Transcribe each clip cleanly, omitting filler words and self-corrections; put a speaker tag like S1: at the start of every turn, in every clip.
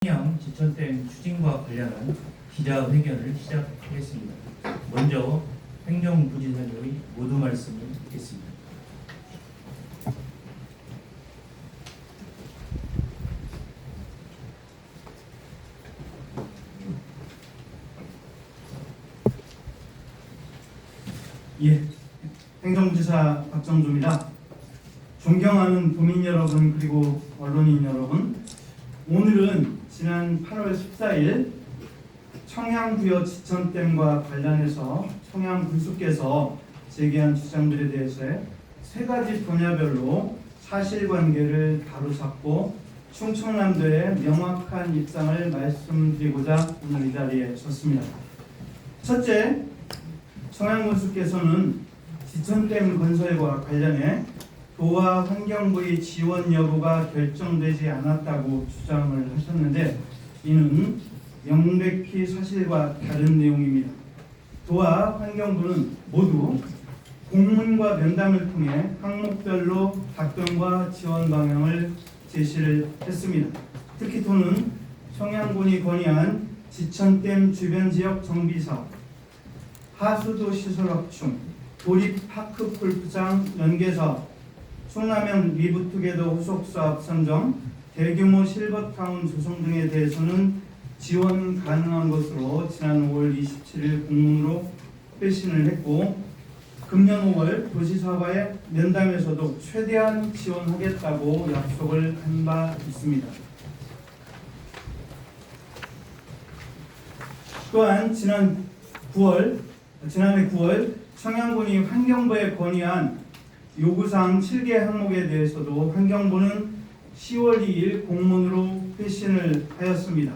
S1: 평양 지천댐 추진과 관련한 기자회견을 시작하겠습니다. 먼저 행정부지사님의 모두 말씀을 듣겠습니다.
S2: 예, 행정부지사 박정주입니다. 존경하는 도민 여러분 그리고 언론인 여러분, 오늘은 지난 8월 14일 청양부여 지천댐과 관련해서 청양군수께서 제기한 주장들에 대해서 세 가지 분야별로 사실관계를 바로잡고 충청남도의 명확한 입장을 말씀드리고자 오늘 이 자리에 섰습니다. 첫째, 청양군수께서는 지천댐 건설과 관련해 도와 환경부의 지원 여부가 결정되지 않았다고 주장을 하셨는데, 이는 명백히 사실과 다른 내용입니다. 도와 환경부는 모두 공문과 면담을 통해 항목별로 답변과 지원 방향을 제시를 했습니다. 특히 도는 청양군이 건의한 지천댐 주변 지역 정비 사업, 하수도 시설 확충, 도립 파크 골프장 연계 사업, 충남형 리브투게더 후속 사업 선정, 대규모 실버타운 조성 등에 대해서는 지원 가능한 것으로 지난 5월 27일 공문으로 회신을 했고, 금년 5월 도시사과의 면담에서도 최대한 지원하겠다고 약속을 한 바 있습니다. 또한 지난해 9월 청양군이 환경부에 건의한 요구사항 7개 항목에 대해서도 환경부는 10월 2일 공문으로 회신을 하였습니다.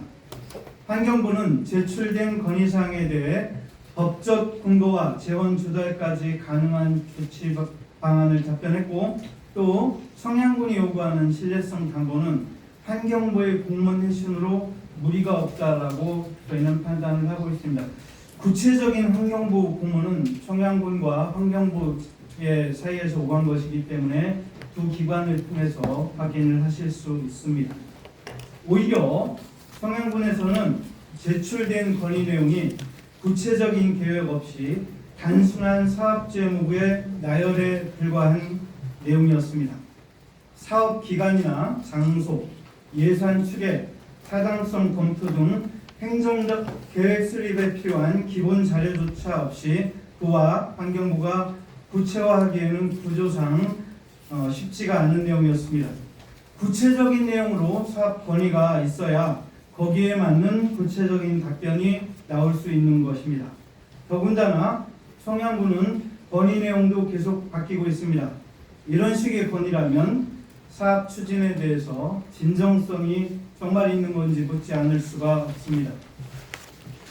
S2: 환경부는 제출된 건의사항에 대해 법적 근거와 재원 조달까지 가능한 조치 방안을 답변했고, 또 청양군이 요구하는 신뢰성 담보는 환경부의 공문 회신으로 무리가 없다라고 저희는 판단을 하고 있습니다. 구체적인 환경부 공문은 청양군과 환경부의 사이에서 오간 것이기 때문에 두 기관을 통해서 확인을 하실 수 있습니다. 오히려 청양군에서는 제출된 건의 내용이 구체적인 계획 없이 단순한 사업 제목의 나열에 불과한 내용이었습니다. 사업 기간이나 장소, 예산 추계, 타당성 검토 등 행정적 계획 수립에 필요한 기본 자료조차 없이 도와 환경부가 구체화하기에는 구조상 쉽지가 않은 내용이었습니다. 구체적인 내용으로 사업 건의가 있어야 거기에 맞는 구체적인 답변이 나올 수 있는 것입니다. 더군다나 청양군은 건의 내용도 계속 바뀌고 있습니다. 이런 식의 건의라면 사업 추진에 대해서 진정성이 정말 있는 건지 묻지 않을 수가 없습니다.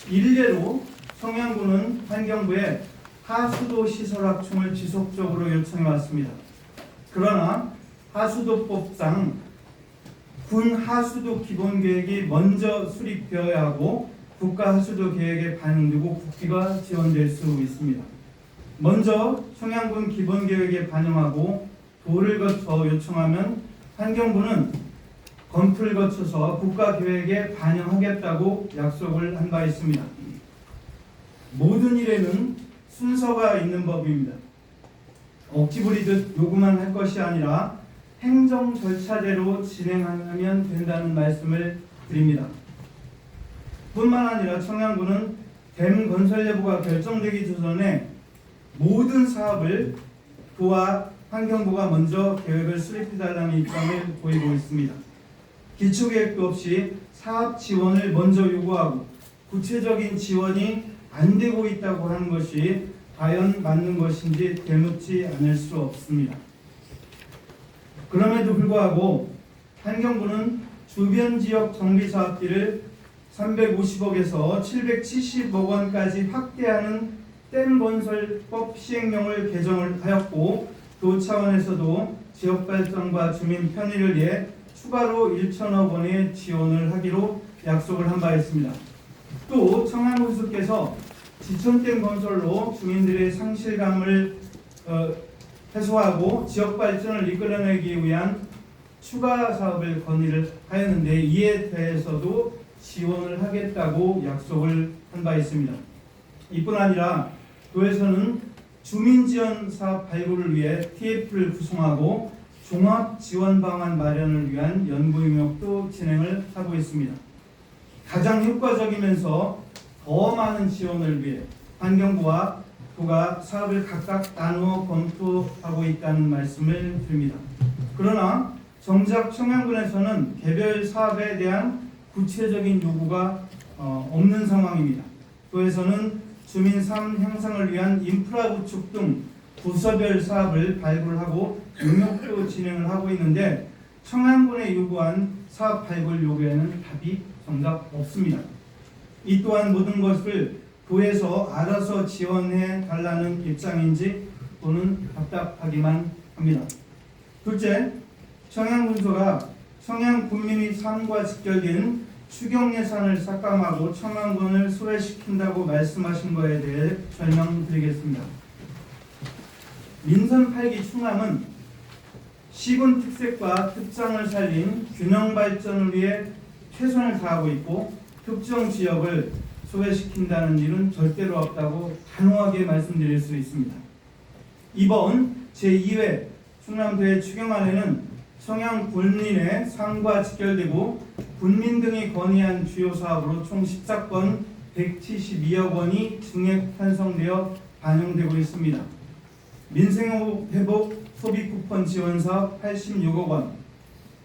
S2: 일례로 청양군은 환경부에 하수도 시설 확충을 지속적으로 요청해 왔습니다. 그러나 하수도법상 군 하수도 기본계획이 먼저 수립되어야 하고 국가 하수도 계획에 반영되고 국비가 지원될 수 있습니다. 먼저 청양군 기본계획에 반영하고 도를 거쳐 요청하면 환경부는 검토를 거쳐서 국가계획에 반영하겠다고 약속을 한 바 있습니다. 모든 일에는 순서가 있는 법입니다. 억지 부리듯 요구만 할 것이 아니라 행정 절차대로 진행하면 된다는 말씀을 드립니다. 뿐만 아니라 청양군은 댐 건설 여부가 결정되기 전에 모든 사업을 도와 환경부가 먼저 계획을 수립해달라는 입장을 보이고 있습니다. 기초계획도 없이 사업 지원을 먼저 요구하고 구체적인 지원이 안 되고 있다고 하는 것이 과연 맞는 것인지 되묻지 않을 수 없습니다. 그럼에도 불구하고 환경부는 주변 지역 정비 사업비를 350억에서 770억 원까지 확대하는 댐 건설법 시행령을 개정을 하였고, 도 차원에서도 지역 발전과 주민 편의를 위해 추가로 1천억 원의 지원을 하기로 약속을 한 바 있습니다. 또 청양군수께서 지천댐 건설로 주민들의 상실감을 해소하고 지역 발전을 이끌어내기 위한 추가 사업을 건의를 하였는데 이에 대해서도 지원을 하겠다고 약속을 한 바 있습니다. 이뿐 아니라 도에서는 주민지원 사업 발굴을 위해 TF를 구성하고 종합 지원 방안 마련을 위한 연구 용역도 진행을 하고 있습니다. 가장 효과적이면서 더 많은 지원을 위해 환경부와 도가 사업을 각각 나누어 검토하고 있다는 말씀을 드립니다. 그러나 정작 청양군에서는 개별 사업에 대한 구체적인 요구가 없는 상황입니다. 도에서는 주민 삶 향상을 위한 인프라 구축 등 부서별 사업을 발굴하고 용역도 진행을 하고 있는데 청양군에 요구한 사업 발굴 요구에는 답이 정작 없습니다. 이 또한 모든 것을 도에서 알아서 지원해 달라는 입장인지 또는 답답하기만 합니다. 둘째, 청양군소가 청양군민의 삶과 직결된 추경 예산을 삭감하고 청양군을 소외시킨다고 말씀하신 것에 대해 설명드리겠습니다. 민선 8기 충남은 시군 특색과 특장을 살린 균형 발전을 위해 최선을 다하고 있고 특정 지역을 소외시킨다는 일은 절대로 없다고 단호하게 말씀드릴 수 있습니다. 이번 제2회 충남도의 추경안에는 청양 군민의 삶과 직결되고 군민 등이 건의한 주요 사업으로 총 14건 172억 원이 증액 편성되어 반영되고 있습니다. 민생회복 소비 쿠폰 지원 사업 86억 원,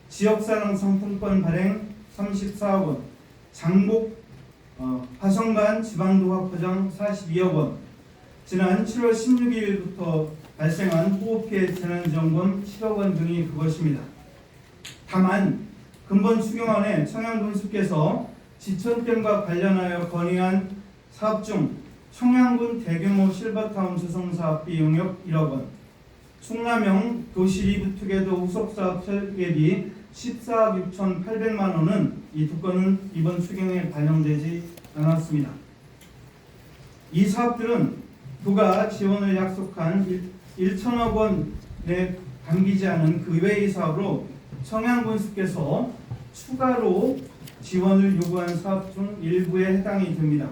S2: 지역사랑 상품권 발행 34억 원, 장복 화성반 지방도화 포장 42억 원, 지난 7월 16일부터 발생한 호흡기의 재난지원금 7억 원 등이 그것입니다. 다만 근본 추경안에 청양군수께서 지천댐과 관련하여 건의한 사업 중 청양군 대규모 실버타운 조성사업비 용역 1억 원, 충남형 도시 리프트궤도 후속사업 설계비 14억 6,800만 원은 이 두 건은 이번 추경에 반영되지 않았습니다. 이 사업들은 도가 지원을 약속한 1천억 원에 담기지 않은 그 외의 사업으로 청양군수께서 추가로 지원을 요구한 사업 중 일부에 해당이 됩니다.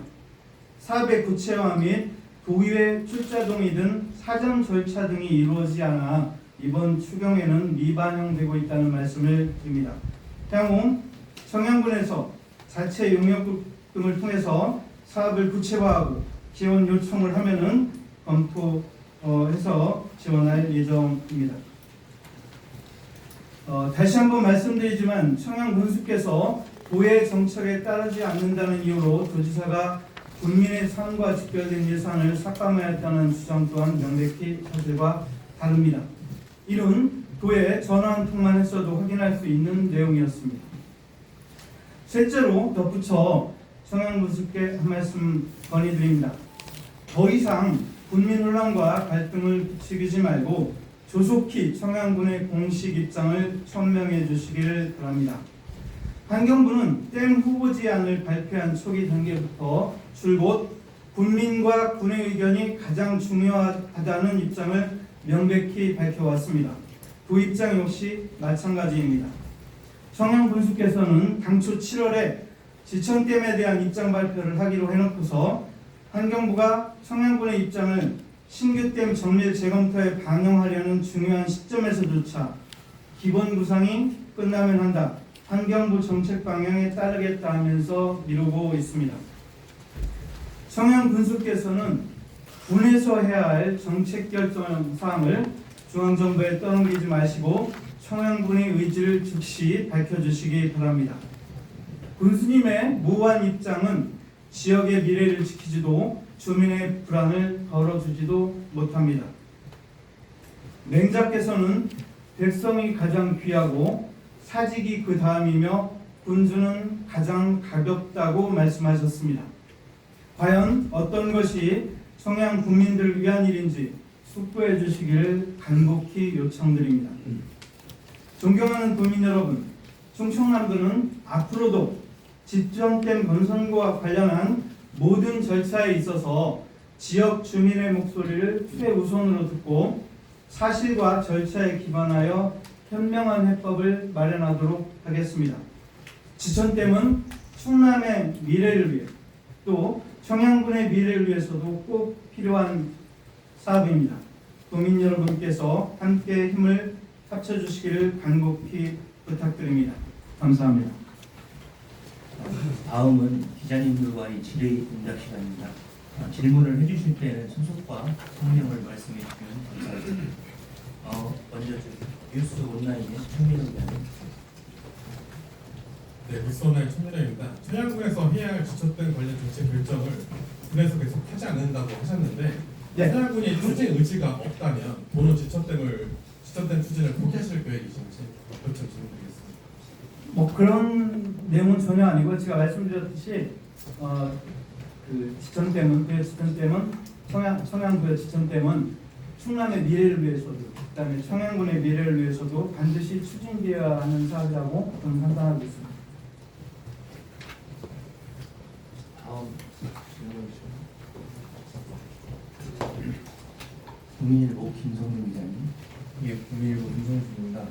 S2: 사업의 구체화 및 도의회 출자 동의 등 사전 절차 등이 이루어지지 않아 이번 추경에는 미반영되고 있다는 말씀을 드립니다. 향후 청양군에서 자체 용역 등을 통해서 사업을 구체화하고 지원 요청을 하면은 검토해서 지원할 예정입니다. 다시 한번 말씀드리지만 청양군수께서 도의 정책에 따르지 않는다는 이유로 도지사가 국민의 삶과 직결된 예산을 삭감하였다는 주장 또한 명백히 사실과 다릅니다. 이는 도에 전화 한 통만 했어도 확인할 수 있는 내용이었습니다. 셋째로 덧붙여 청양군수께 한 말씀 건의드립니다. 더 이상 군민 혼란과 갈등을 부추기지 말고 조속히 청양군의 공식 입장을 천명해 주시기를 바랍니다. 환경부는 댐 후보지안을 발표한 초기 단계부터 줄곧 군민과 군의 의견이 가장 중요하다는 입장을 명백히 밝혀왔습니다. 그 입장 역시 마찬가지입니다. 청양군수께서는 당초 7월에 지천댐에 대한 입장 발표를 하기로 해놓고서 환경부가 청양군의 입장을 신규댐 정밀 재검토에 반영하려는 중요한 시점에서조차 기본 구상이 끝나면 한다, 환경부 정책 방향에 따르겠다 하면서 미루고 있습니다. 청양군수께서는 군에서 해야 할 정책 결정 사항을 중앙정부에 떠넘기지 마시고 청양군의 의지를 즉시 밝혀주시기 바랍니다. 군수님의 무한 입장은 지역의 미래를 지키지도 주민의 불안을 덜어주지도 못합니다. 맹자께서는 백성이 가장 귀하고 사직이 그 다음이며 군주는 가장 가볍다고 말씀하셨습니다. 과연 어떤 것이 청양 국민들을 위한 일인지 숙고해 주시기를 간곡히 요청드립니다. 존경하는 국민 여러분, 충청남도는 앞으로도 지천댐 건설과 관련한 모든 절차에 있어서 지역 주민의 목소리를 최우선으로 듣고 사실과 절차에 기반하여 현명한 해법을 마련하도록 하겠습니다. 지천댐은 충남의 미래를 위해 또 청양군의 미래를 위해서도 꼭 필요한 사업입니다. 도민 여러분께서 함께 힘을 합쳐주시기를 간곡히 부탁드립니다. 감사합니다.
S1: 다음은 기자님들과의 질의응답 시간입니다. 질문을 해주실 때는 소속과 성명을 말씀해 주시면 감사하겠습니다. 먼저 뉴스 온라인의 최민호 기자님.
S3: 네, 뉴스온라인 천민호입니다. 청양군에서 해야 할 지쳤던 관련 정책 결정을 군에서 계속 하지 않는다고 하셨는데
S2: 네.
S3: 청양군이 추진 의지가 없다면 도로 지쳤댐 추진을 포기하실 계획이신지 좀 질문드리겠습니다.
S2: 뭐 그런 내용은 전혀 아니고 제가 말씀드렸듯이 그 지천댐은 청양구의 지천댐은 충남의 미래를 위해서도 그다음에 청양군의 미래를 위해서도 반드시 추진되어야 하는 사업이라고 저는 판단하고 있습니다.
S1: 다음 질문 국민일보 김성민 기자님.
S4: 예, 국민일보 김성준입니다.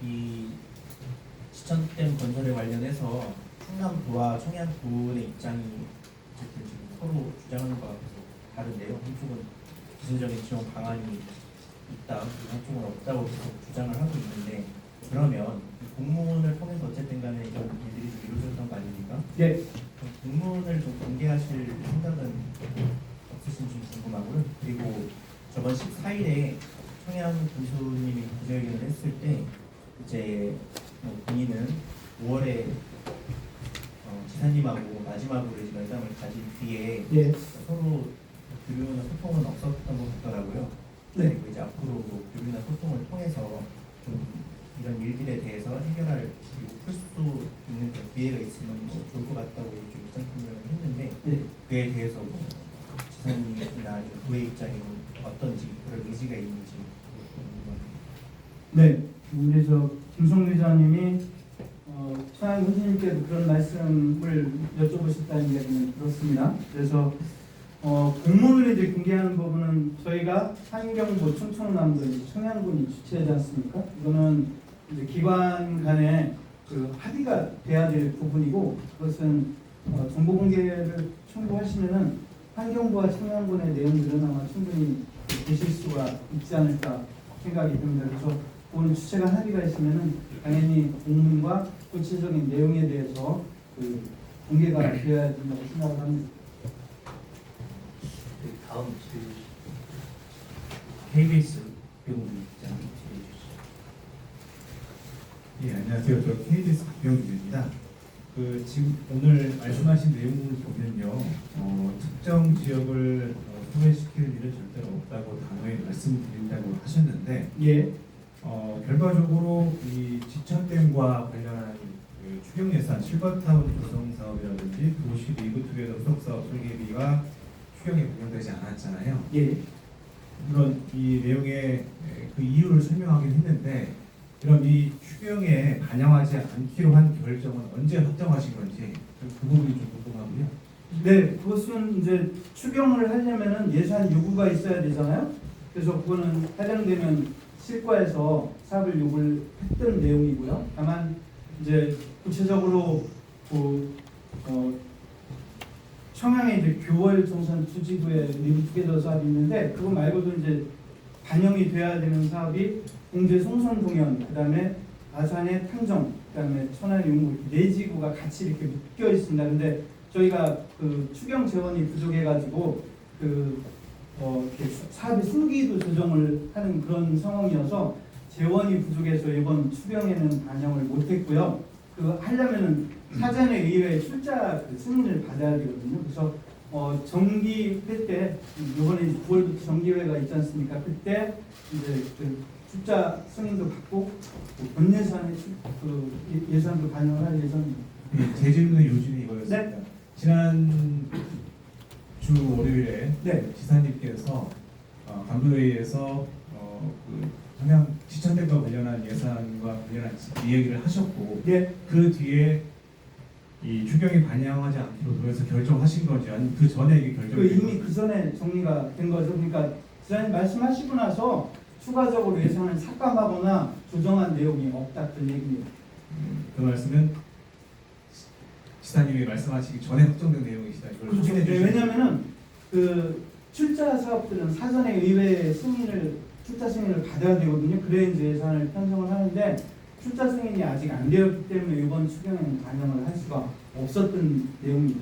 S4: 이 지천댐 건설에 관련해서 충남도와 청양군의 입장이 어쨌든 지금 서로 주장하는 바가 계속 다른데요. 한쪽은 기술적인 지원 방안이 있다, 한쪽은 없다고 계속 주장을 하고 있는데 그러면 이 공문을 통해서 어쨌든 간에 이런 일들이 좀 이루어졌던 거 아닙니까?
S2: 예,
S4: 공문을 좀 공개하실 생각은 없으신지 궁금하고요. 그리고 저번 14일에 청양 군수님이 기자회견을 했을 때 이제 본인은 5월에 지사님하고 마지막으로 이제 면담을 가진 뒤에
S2: 예,
S4: 서로 교류나 소통은 없었던 것 같더라고요.
S2: 네.
S4: 그리고 이제 앞으로 교류나 소통을 통해서 좀 이런 일들에 대해서 해결할 그리고 풀 수 있는 그런 기회가 있으면 뭐 좋을 것 같다고 이렇게 입장 표명을 했는데
S2: 예.
S4: 그에 대해서 뭐 지사님이나 도의 입장이 어떤지 그런 의지가 있는지 궁금합니다.
S2: 네, 우리 김성 기자님이 청양 군수님께도 그런 말씀을 여쭤보셨다는 이야기는 들었습니다. 그래서 공문을 이제 공개하는 부분은 저희가 환경부, 충청남도, 청양군이 주최하지 않습니까? 이거는 이제 기관 간에 그 합의가 돼야 될 부분이고 그것은 정보 공개를 청구하시면은 환경부와 청양군의 내용들은 아마 충분히 보실 수가 있지 않을까 생각이 듭니다. 그래서 오늘 주체간 합의가 있으면은 당연히 공문과 구체적인 내용에 대해서 그 공개가 되어야 된다고 생각을 합니다.
S1: 다음 질문 KBS 병훈 기자님 질의해 주시죠.
S5: 예, 안녕하세요. 저 KBS 박병규입니다. 지금 오늘 말씀하신 내용을 보면요, 특정 지역을 소외시킬 일은 절대로 없다고 단호히 말씀드린다고 하셨는데,
S2: 예,
S5: 결과적으로 이 지천댐과 관련한 그 추경 예산 실버타운 조성 사업이라든지 도시 리그 투게더 후속 사업 설계비가 추경에 반영되지 않았잖아요.
S2: 예.
S5: 물론 이 내용의 그 이유를 설명하긴 했는데 이런 이 추경에 반영하지 않기로 한 결정은 언제 확정하신 건지 그 부분이 좀 궁금하고요.
S2: 네, 그것은 이제 추경을 하려면은 예산 요구가 있어야 되잖아요. 그래서 그거는 해당되면 실과에서 사업을 요구를 했던 내용이고요. 다만 이제 구체적으로 청양에 이제 교월 정선 투지구에 리브투게더 사업이 있는데 그거 말고도 이제 반영이 돼야 되는 사업이 공제 송선동현, 그다음에 아산의 탕정, 그다음에 천안 용구 네 지구가 같이 이렇게 묶여 있습니다. 근데 저희가 그 추경 재원이 부족해가지고 이렇게 사업의 순기도 조정을 하는 그런 상황이어서 재원이 부족해서 이번 추경에는 반영을 못했고요. 그 하려면은 사전에 의회 출자 그 승인을 받아야 되거든요. 그래서 정기회 때 이번에 9월부터 정기회가 있지 않습니까? 그때 이제 그 출자 승인도 받고 본 예산에 예산도 반영을 할 예정입니다.
S5: 제 질문의 요지는 이거였습니다.
S2: 네.
S5: 지난 주 월요일에
S2: 네.
S5: 지사님께서 간부회의에서 그 청양 지천댐과 관련한 예산과 관련한 이 얘기를 하셨고
S2: 네.
S5: 그 뒤에 이 추경이 반영하지 않기로 도에서 결정하신 거지 아니면 그 전에 이게 결정이
S2: 이미 그 전에 정리가 된 거죠. 그러니까 지사님 말씀하시고 나서 추가적으로 예산을 삭감하거나 조정한 내용이 없다 그런 얘기입니다.
S5: 그 말씀은 지사님이 말씀하시기 전에 확정된 내용이시다. 이걸
S2: 그렇죠.
S5: 확인해 주시면
S2: 왜냐하면은 그 출자 사업들은 사전에 의회 출자 승인을 받아야 되거든요. 그래야 이제 예산을 편성을 하는데 출자 승인이 아직 안 되었기 때문에 이번 추경에는 반영을 할 수가 없었던 내용입니다.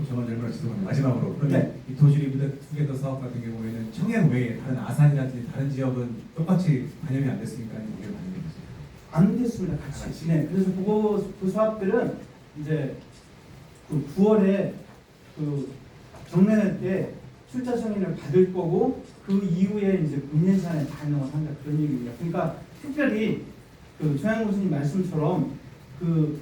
S5: 저만 질문을 죄송합니다. 마지막으로 그러면
S2: 네.
S5: 이 도시리뷰 투게더 사업 같은 경우에는 청양 외에 다른 아산이라든지 다른 지역은 똑같이 반영이 안 됐으니까 이게 반영이 됐어요.
S2: 안 됐습니다. 같이. 네. 그래서 그 사업들은 이제 그 9월에 그 정례회 때 출자 승인을 받을 거고 그 이후에 이제 본예산에 반영을 한다 그런 얘기입니다. 그러니까 특별히 그 조양 교수님 말씀처럼 그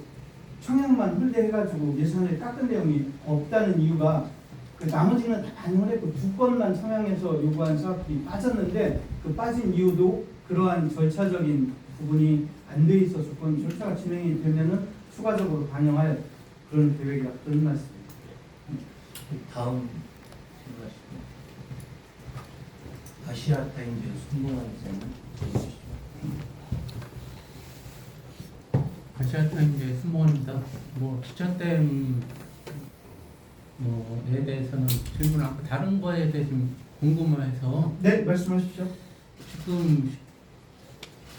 S2: 청양만 홀대해가지고 예산을 깎은 내용이 없다는 이유가 그 나머지는 다 반영을 했고 두 건만 청양에서 요구한 사업이 빠졌는데 그 빠진 이유도 그러한 절차적인 부분이 안 돼 있어서 그건 절차가 진행이 되면은 추가적으로 반영할 그런 계획이라 그런 말씀입니다.
S1: 다음 질문하시고 아시아타임즈 손동환 기자님 질문해
S6: 아시아타임즈의 순봉입니다. 지천댐 에 대해서는 질문 않고 다른 거에 대해 좀 궁금해서
S2: 네, 말씀하십시오.
S6: 지금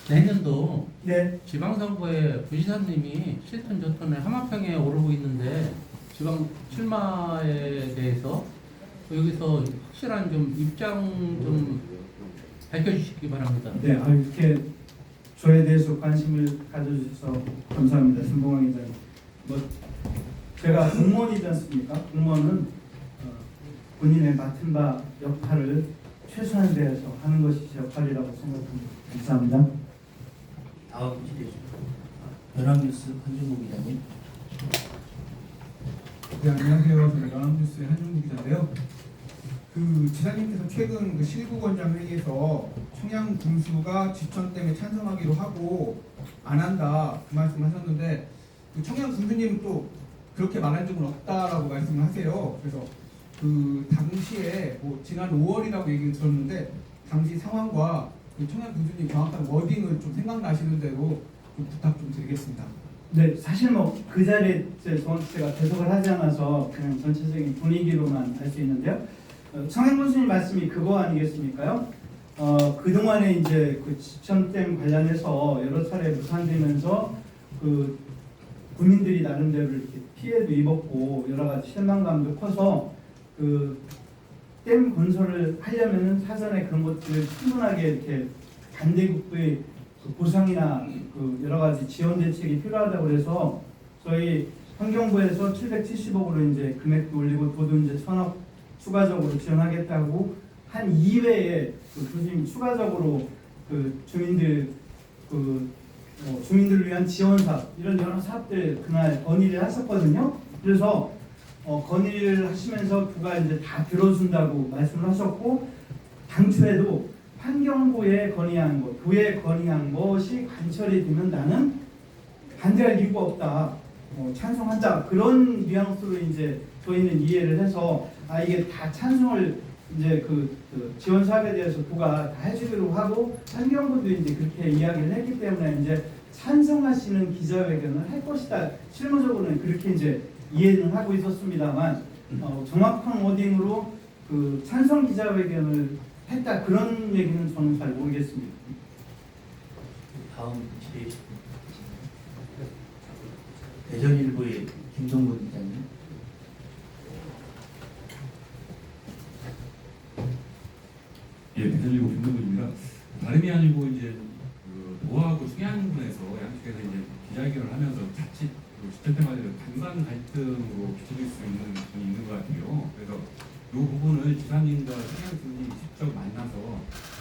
S6: 내년도
S2: 네,
S6: 지방선거에 부시사님이 실천 저턴에 하마평에 오르고 있는데 지방 출마에 대해서 여기서 확실한 좀 입장 좀 밝혀주시기 바랍니다.
S2: 네, 이렇게 저에 대해서 관심을 가져주셔서 감사합니다, 신봉환 기자님. 제가 공무원이지 않습니까? 공무원은 본인의 맡은 바 역할을 최선을 다해서 하는 것이 제 역할이라고 생각합니다. 감사합니다.
S1: 다음 질의 연합뉴스 한준국 기자님.
S7: 네, 안녕하세요. 저는 연합뉴스의 한준국 기자인데요. 그 지사님께서 최근 그 실구원장 회의에서 청양 군수가 지천댐에 찬성하기로 하고 안 한다 그 말씀을 하셨는데 그 청양 군수님은 또 그렇게 말한 적은 없다라고 말씀을 하세요. 그래서 그 당시에 지난 5월이라고 얘기를 들었는데 당시 상황과 그 청양 군수님 정확한 워딩을 좀 생각나시는 대로 좀 부탁 좀 드리겠습니다.
S2: 네, 사실 그 자리에 정확히 제가 배석을 하지 않아서 그냥 전체적인 분위기로만 알 수 있는데요. 청양 군수님 말씀이 그거 아니겠습니까요? 그동안에 이제 그 지천댐 관련해서 여러 차례 무산되면서 그 국민들이 나름대로 이렇게 피해도 입었고 여러 가지 실망감도 커서 그 댐 건설을 하려면은 사전에 그런 것들을 충분하게 이렇게 반대국부의 그 보상이나 그 여러 가지 지원 대책이 필요하다고 그래서 저희 환경부에서 770억으로 이제 금액도 올리고 도도 이제 1000억 추가적으로 지원하겠다고 한 이외에 그 교수님 추가적으로 그 주민들을 위한 지원 사업 이런 여러 사업들 그날 건의를 하셨거든요. 그래서 건의를 하시면서 그가 이제 다 들어준다고 말씀을 하셨고 당초에도 환경부에 건의한 것, 도에 건의한 것이 관철이 되면 나는 반대할 이유가 없다, 찬성한다 그런 뉘앙스로 이제 저희는 이해를 해서 이게 다 찬성을 이제 그 지원 사업에 대해서 도가 다 해주기로 하고 환경부도 이제 그렇게 이야기를 했기 때문에 이제 찬성하시는 기자회견을 할 것이다. 실무적으로는 그렇게 이제 이해는 하고 있었습니다만 정확한 워딩으로 그 찬성 기자회견을 했다 그런 얘기는 저는 잘 모르겠습니다.
S1: 다음 질의 대전일보의 김동근 기자님.
S8: 예, 대전일보 김동근입니다. 다름이 아니고 이제 그 도하고 청양군에서 양측에서 이제 기자회견을 하면서 자칫 지천댐과의 반반 갈등으로 비춰질 수 있는 부분이 있는 것 같아요. 그래서 이 부분을 지사님과 청양 교수님이 직접 만나서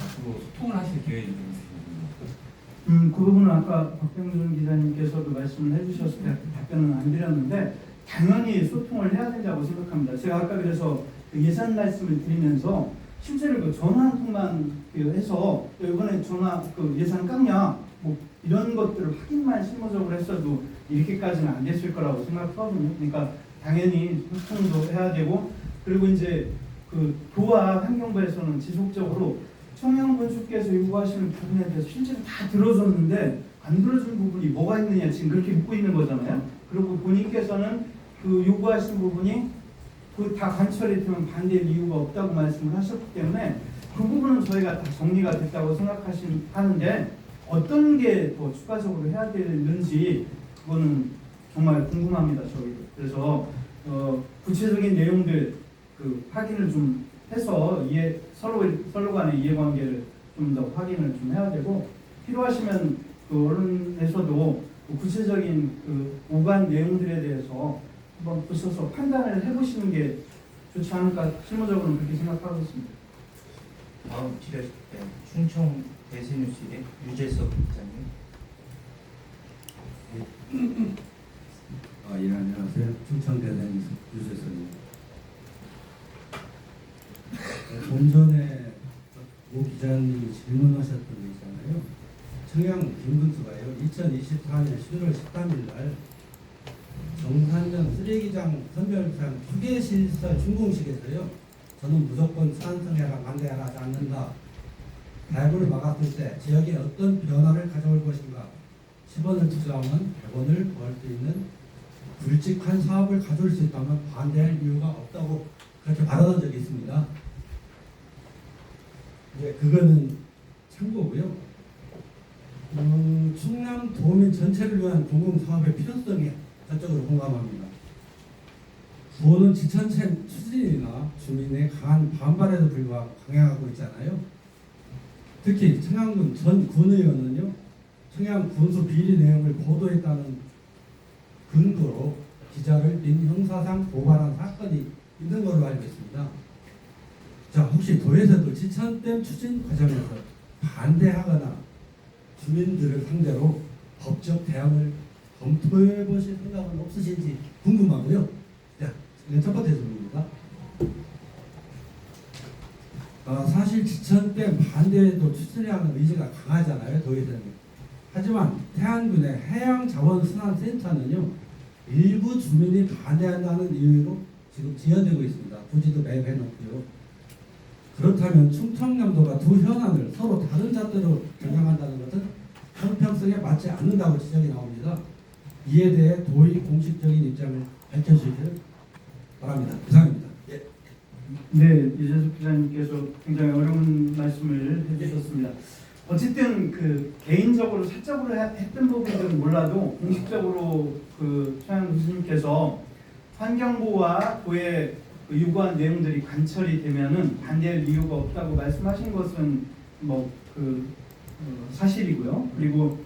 S8: 앞으로 소통을 하실 계획이 좀 있으신가요?
S2: 그 부분은 아까 박병준 기자님께서도 말씀을 해주셔서 답변은 안 드렸는데 당연히 소통을 해야 된다고 생각합니다. 제가 아까 그래서 그 예산 말씀을 드리면서 실제로 그 전화 한 통만 해서 이번에 전화 그 예산 깎냐 뭐 이런 것들을 확인만 실무적으로 했어도 이렇게까지는 안 됐을 거라고 생각하거든요. 그러니까 당연히 소통도 해야 되고 그리고 이제 그 도와 환경부에서는 지속적으로 청양 군수께서 요구하시는 부분에 대해서 실제로 다 들어줬는데 안 들어준 부분이 뭐가 있느냐 지금 그렇게 묻고 있는 거잖아요. 그리고 본인께서는 그 요구하신 부분이 그 다 관철이 되면 반대할 이유가 없다고 말씀을 하셨기 때문에 그 부분은 저희가 다 정리가 됐다고 생각하는데 어떤 게 더 추가적으로 해야 되는지 그거는 정말 궁금합니다. 저희도. 그래서 구체적인 내용들 그 확인을 좀 해서 서로 간의 이해관계를 좀 더 확인을 좀 해야 되고 필요하시면 그 언론에서도 그 구체적인 그 오간 내용들에 대해서 한번 보셔서 판단을 해보시는 게 좋지 않을까 실무적으로는 그렇게 생각하고 있습니다.
S1: 다음 질의하실 때 충청 대세뉴스의 유재석 기자님.
S9: 예, 안녕하세요. 충청대생 유재석입니다. 좀 전에 오 기자님이 질문하셨던 게 있잖아요. 청양 김근수가요. 2024년 11월 13일 날 정산면 쓰레기장 선별상 휴게실설 준공식에서요. 저는 무조건 찬성해라 반대하라 하지 않는다. 발굴을 막았을 때 지역에 어떤 변화를 가져올 것인가. 10원을 투자하면 100원을 벌 수 있는 굵직한 사업을 가져올 수 있다면 반대할 이유가 없다고 그렇게 발언한 적이 있습니다. 네, 그거는 참고고요. 충남 도민 전체를 위한 공공사업의 필요성에 전적으로 공감합니다. 구호는 지천체 추진이나 주민의 강한 반발에도 불구하고 강행하고 있잖아요. 특히 청양군 전 군의원은요. 청양 군수 비리 내용을 보도했다는 근거로 기자를 민형사상 고발한 사건이 있는 걸로 알고 있습니다. 자, 혹시 도에서도 지천댐 추진 과정에서 반대하거나 주민들을 상대로 법적 대응을 검토해 보실 생각은 없으신지 궁금하고요. 자, 이건 첫 번째 질문입니다. 사실 지천댐 반대에도 추진해야 하는 의지가 강하잖아요, 도에서는. 하지만 태안군의 해양자원순환센터는요, 일부 주민이 반대한다는 이유로 지금 지연되고 있습니다. 부지도 매입해놓고요. 그렇다면 충청남도가 두 현안을 서로 다른 잣대로 경영한다는 것은 형평성에 맞지 않는다고 지적이 나옵니다. 이에 대해 도의 공식적인 입장을 밝혀주시길 바랍니다. 이상입니다. 예.
S2: 네, 유재석 기자님께서 굉장히 어려운 말씀을 해주셨습니다. 어쨌든 그 개인적으로 사적으로 했던 부분들은 몰라도 공식적으로 그 최양 교수님께서 환경부와 도의 그 요구한 내용들이 관철이 되면은 반대할 이유가 없다고 말씀하신 것은 뭐 그 사실이고요. 그리고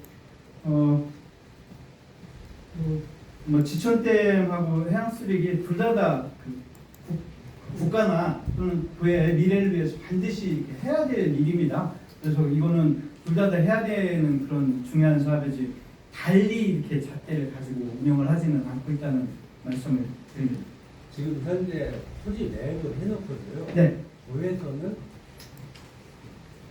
S2: 뭐 지천댐하고 해양쓰레기 둘 다 그 국가나 또는 도의 미래를 위해서 반드시 해야 될 일입니다. 그래서 이거는 둘 다 해야 되는 그런 중요한 사업이지 달리 이렇게 잣대를 가지고 운영을 하지는 않고 있다는 말씀을 드립니다.
S9: 지금 현재 토지 매입을 해놓고요.
S2: 네.
S9: 도에서는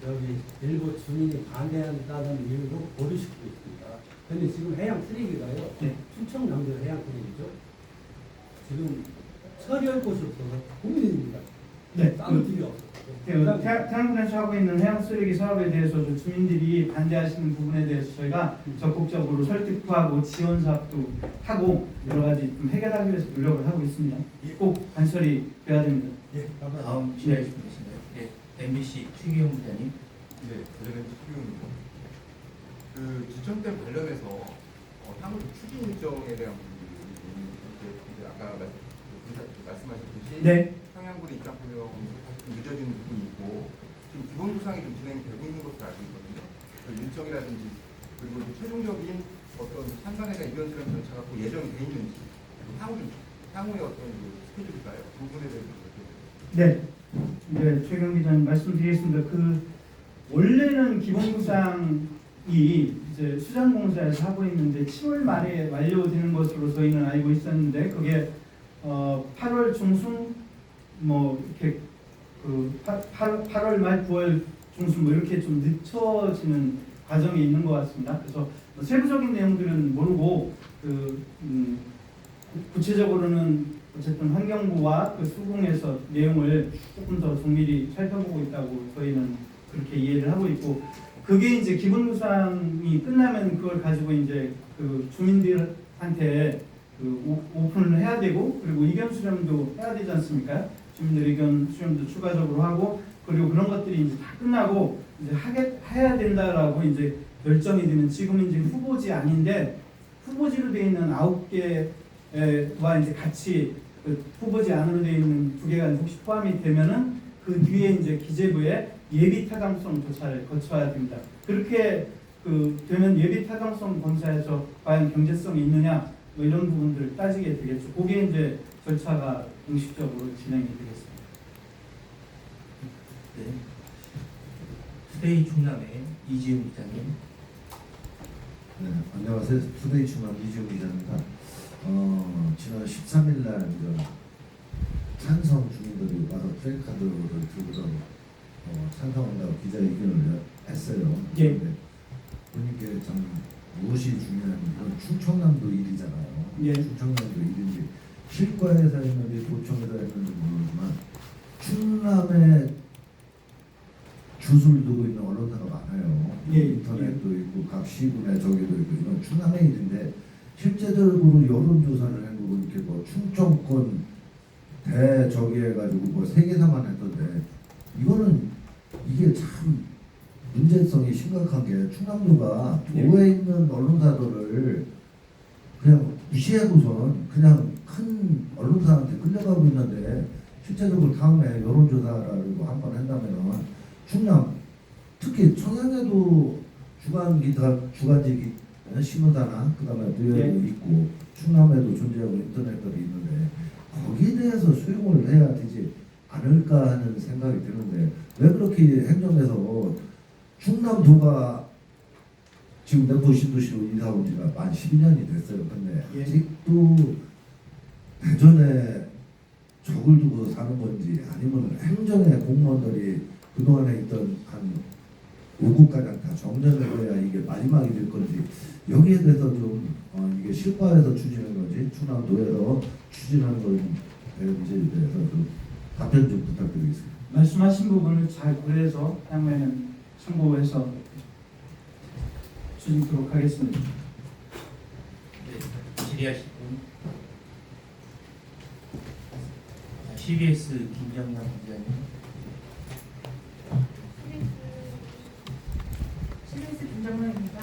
S9: 여기 일부 주민이 반대한다는 이유로 보류시키고 있습니다. 그런데 지금 해양 쓰레기가요.
S2: 네.
S9: 충청남도 해양 쓰레기죠. 지금 처리할 곳이 없어서 고민입니다.
S2: 네.
S9: 딴 길이 없어요.
S2: 태양군에서 하고 있는 해양 쓰레기 사업에 대해서 주민들이 반대하시는 부분에 대해서 저희가 적극적으로 설득하고 지원 사업도 하고 여러 가지 좀 해결하기 위해서 노력을 하고 있습니다. 꼭 관철이 돼야 됩니다.
S1: 예. 다음 질의하실 분 계신가요? 예. MBC 최기영 기자님.
S10: 네, 대전의 최기영입니다. 그 지천댐 관련해서 향후 추진 일정에 대한 부분이 이제 아까 말씀하셨듯이
S2: 네.
S10: 평양군의 입장 표명이 좀 늦어지는 부분이 있고 지금 기본 조상이 좀 진행되고 있는 것으로 알고 있거든요. 그 일정이라든지 그리고 최종적인 어떤 상관회가 이런저런 절차가 꼭 예정이 돼 있는지 향후의 어떤 스케줄일까요? 그 부분에 대해서
S2: 네. 네, 최경 기자님 말씀드리겠습니다. 그 원래는 기본구상이 이제 수장공사에서 하고 있는데 7월 말에 완료되는 것으로 저희는 알고 있었는데 그게 8월 중순 뭐 이렇게 그 8월 말 9월 중순 뭐 이렇게 좀 늦춰지는 과정에 있는 것 같습니다. 그래서 뭐 세부적인 내용들은 모르고 구체적으로는 어쨌든 환경부와 그 수공에서 내용을 조금 더 정밀히 살펴보고 있다고 저희는 그렇게 이해를 하고 있고, 그게 이제 기본구상이 끝나면 그걸 가지고 이제 그 주민들한테 그 오픈을 해야 되고, 그리고 의견 수렴도 해야 되지 않습니까? 주민들 의견 수렴도 추가적으로 하고, 그리고 그런 것들이 이제 다 끝나고 이제 해야 된다라고 이제 결정이 되면, 지금 이제 후보지 아닌데 후보지로 되어 있는 9개와 이제 같이 그 후보지 안으로 되어 있는 2개가 혹시 포함이 되면은 그 뒤에 이제 기재부에 예비 타당성 조사를 거쳐야 됩니다. 그렇게 그 되면 예비 타당성 검사에서 과연 경제성이 있느냐 뭐 이런 부분들을 따지게 되겠죠. 그게 이제 절차가 공식적으로 진행이 되겠습니다.
S1: 네. 투데이 충남의 이지훈 기자님.
S11: 네, 안녕하세요. 투데이 충남 이지훈 기자입니다. 지난 13일 날 찬성 주민들이 와서 플래카드를 들고서 찬성한다고 기자회견을 했어요.
S2: 예.
S11: 근데 보니까 참 무엇이 중요하면 이건 충청남도 일이잖아요.
S2: 예.
S11: 충청남도 일인데 실과에서 했는지 도청에서 했는지 모르지만 충남에 주소를 두고 있는 언론사가 많아요.
S2: 예.
S11: 인터넷도 있고 각 시군에 저기도 있고 이건 충남의 일인데 실제적으로 여론조사를 해보고 이렇게 뭐 충청권 대저기 해가지고 뭐 세계사만 했던데 이거는 이게 참 문제성이 심각한 게 충남도가 도에 있는 언론사들을 그냥 무시하고선 그냥 큰 언론사한테 끌려가고 있는데 실제적으로 다음에 여론조사라고 한번 한다면 충남 특히 청양에도 주간지 신문사나 그다음에 노예도 있고 충남에도 존재하고 인터넷들이 있는데 거기에 대해서 수용을 해야 되지 않을까 하는 생각이 드는데 왜 그렇게 행정에서 충남도가 지금 내포 신도시로 이사 온 지가 만 12년이 됐어요. 근데 아직도 대전에 적을 두고 사는 건지 아니면 행정의 공무원들이 그동안에 있던 한 5국가량 다 정전을 해야 이게 마지막이 될 건지 여기에 대해서 좀 이게 실과에서 추진하는 건지 충남도에서 추진하는 건지에 대해서 좀 답변 좀 부탁드리겠습니다.
S2: 말씀하신 부분을 잘 고려해서 향후에는 참고해서 추진토록 하겠습니다.
S1: 네, 질의하실 분. CBS 김정남 기자님.
S12: CBS 김정남입니다.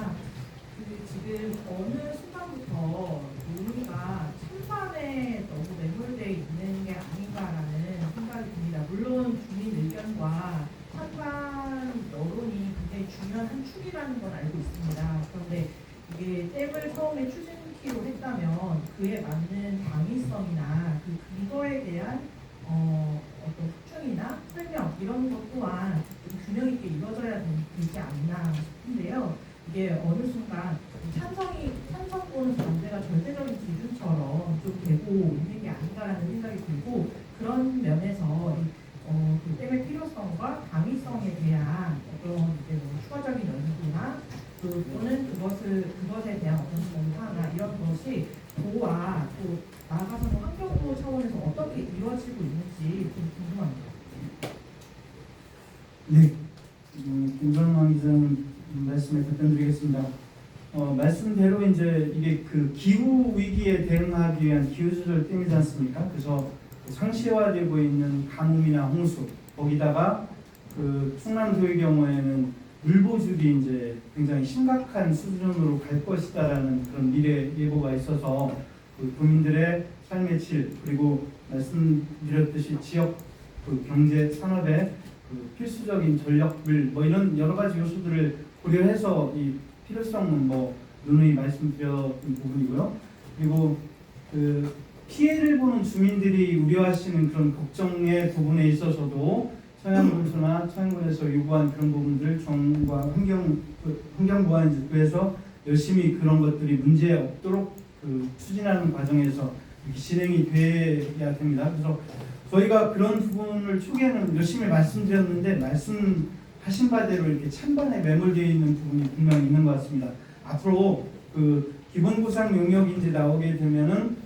S12: 지금 어느 순간부터 논의가 찬반에 너무 매몰되어 있는 게 아닌가라는 생각이 듭니다. 물론 주민 의견과 찬반 여론이 굉장히 중요한 한 축이라는 건 알고 있습니다. 그런데 이게 댐을 처음에 추진키로 했다면 그에 맞는 당위성이나 그 근거에 대한 어떤 확충이나 설명 이런 것 또한 좀 균형 있게 이루어져야 되지 않나 싶은데요. 이게 어느 순간 찬성권 반대가 절대적인 기준처럼 좀 되고 있는 게 아닌가라는 생각이 들고, 그런 면에서 그 댐의 필요성과 당위성에 대한 어떤 이제 뭐 추가적인 연구나 또는 그것에 대한 어떤 검사나 이런 것이 도와 또 나아가서는 환경부 차원에서 어떻게 이루어지고 있는지 좀 궁금합니다.
S2: 네, 김정남 기자님 말씀에 답변드리겠습니다. 말씀대로 이제 이게 그 기후 위기에 대응하기 위한 기후조절 댐이지 않습니까? 그래서 상시화되고 있는 가뭄이나 홍수, 거기다가 그 충남도의 경우에는 물보줄이 이제 굉장히 심각한 수준으로 갈 것이다라는 그런 미래 예보가 있어서 그 도민들의 삶의 질, 그리고 말씀드렸듯이 지역 그 경제 산업의 그 필수적인 전력물 뭐 이런 여러 가지 요소들을 고려해서 이 필요성은 뭐 누누이 말씀드렸던 부분이고요. 그리고 그 피해를 보는 주민들이 우려하시는 그런 걱정의 부분에 있어서도 청양군수나 청양군에서 요구한 그런 부분들을 정부와 환경부와 그래서 열심히 그런 것들이 문제 없도록 그 추진하는 과정에서 진행이 돼야 됩니다. 그래서 저희가 그런 부분을 초기에는 열심히 말씀드렸는데 말씀하신 바대로 이렇게 찬반에 매몰되어 있는 부분이 분명히 있는 것 같습니다. 앞으로 그 기본구상 용역이 이제 나오게 되면은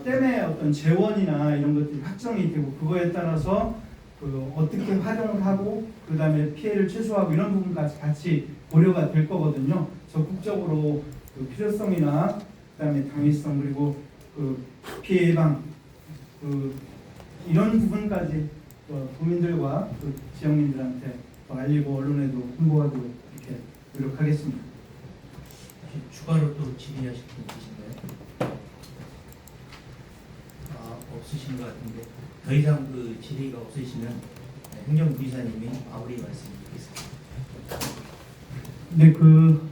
S2: 댐의 어떤 재원이나 이런 것들이 확정이 되고 그거에 따라서 그 어떻게 활용을 하고 그다음에 피해를 최소화하고 이런 부분까지 같이 고려가 될 거거든요. 적극적으로 그 필요성이나 그다음에 당위성 그리고 그 피해 예방 그 이런 부분까지 국민들과 그 지역민들한테 또 알리고 언론에도 홍보하도록 이렇게 노력하겠습니다.
S1: 혹시 추가로 또 질의하실 분 계신가요? 없으신 것 같은데 더 이상 그 질의가 없으시면 행정부의사님이 마무리 말씀 드리겠습니다.
S2: 네, 그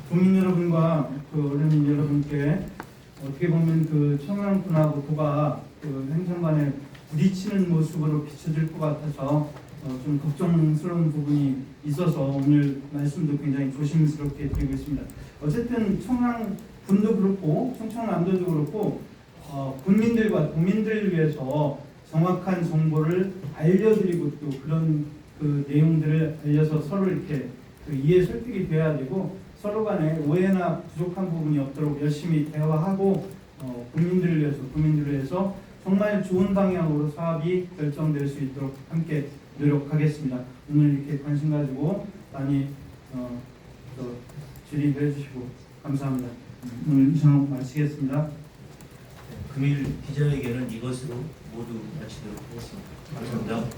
S2: 국민 여러분과 그 언론인 여러분께 어떻게 보면 그 청양군하고 도가 그 행정관에 부딪히는 모습으로 비춰질 것 같아서 좀 걱정스러운 부분이 있어서 오늘 말씀도 굉장히 조심스럽게 드리고 있습니다. 어쨌든 청양군도 그렇고 충청남도도 그렇고 국민들과 도민들을 위해서 정확한 정보를 알려드리고 또 그런 그 내용들을 알려서 서로 이렇게 그 이해 설득이 돼야 되고 서로 간에 오해나 부족한 부분이 없도록 열심히 대화하고 국민들을 위해서 국민들을 위해서 정말 좋은 방향으로 사업이 결정될 수 있도록 함께 노력하겠습니다. 오늘 이렇게 관심 가지고 많이 질의해 주시고 감사합니다. 오늘 이상 마치겠습니다.
S1: 금일 기자회견은 이것으로 모두 마치도록 하겠습니다. 감사합니다.